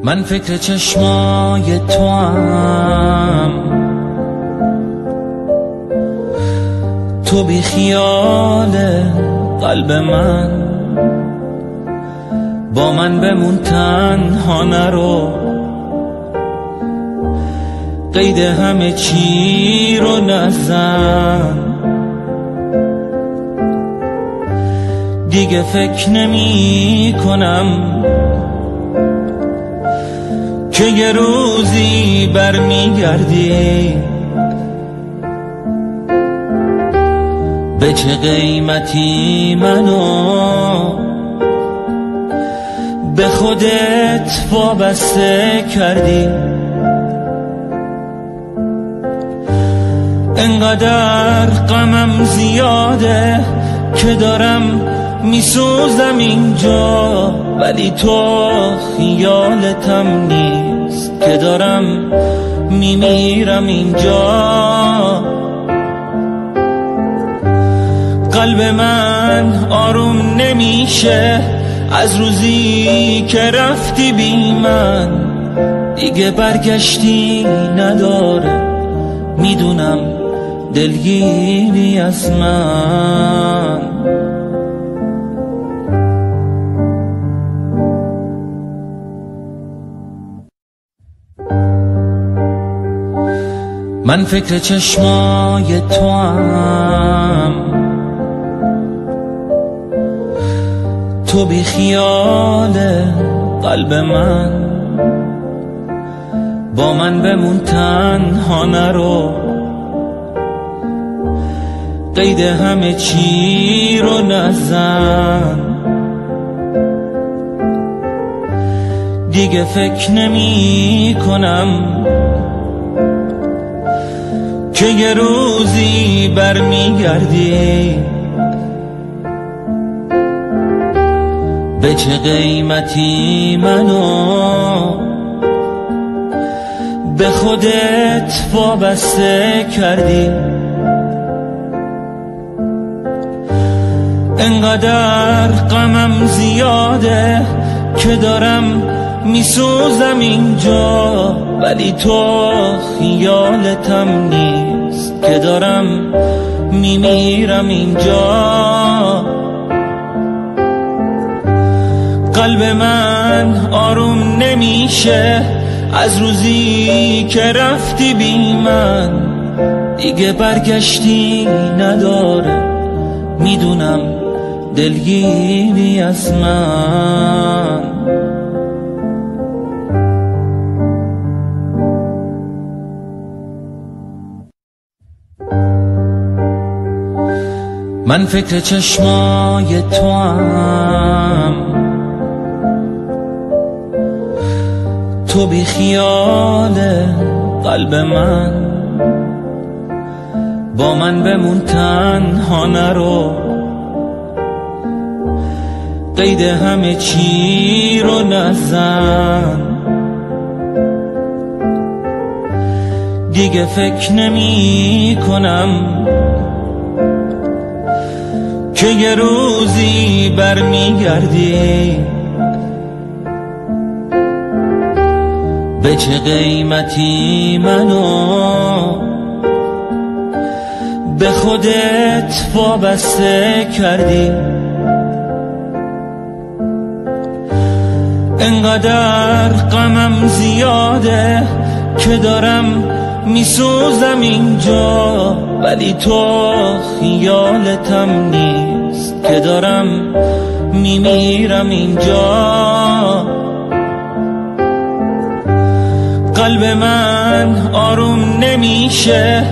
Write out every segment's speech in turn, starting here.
من فکر چشمای توام، تو بی خیال قلب من، با من بمون تنها نرو، قید همه چی رو نزن، دیگه فکر نمی کنم که یه روزی برمیگردی. به چه قیمتی منو به خودت وابسته کردی، انقدر غمم زیاده که دارم میسوزم اینجا، ولی تو خیالتم نیست که دارم میمیرم اینجا. قلب من آروم نمیشه از روزی که رفتی بی من، دیگه برگشتی نداره، میدونم دلگیری از من. من فکر چشمای توام، تو بی خیال قلب من، با من بمون تنها نرو، قید همه چی رو نزن، دیگه فکر نمی کنم که یه روزی برمیگردی. به چه قیمتی منو به خودت وابسته کردی، انقدر غمم زیاده که دارم میسوزم اینجا، ولی تو خیالتم نیست که دارم میمیرم اینجا. قلب من آروم نمیشه از روزی که رفتی بی من، دیگه برگشتی نداره، میدونم دلگیری از من. من فکر چشمای توام، تو بی خیال قلب من، با من بمون تنها نرو، قید همه چی رو نزن، دیگه فکر نمی کنم که یه روزی برمیگردی. به چه قیمتی منو به خودت وابسته کردی، انقدر غمم زیاده که دارم میسوزم اینجا، ولی تو خیالتم نیست که دارم میمیرم اینجا. قلب من آروم نمیشه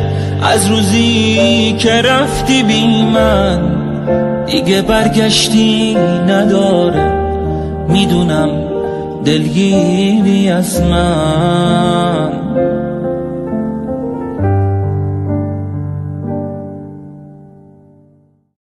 از روزی که رفتی بی من، دیگه برگشتی نداره، میدونم دلگیری از من.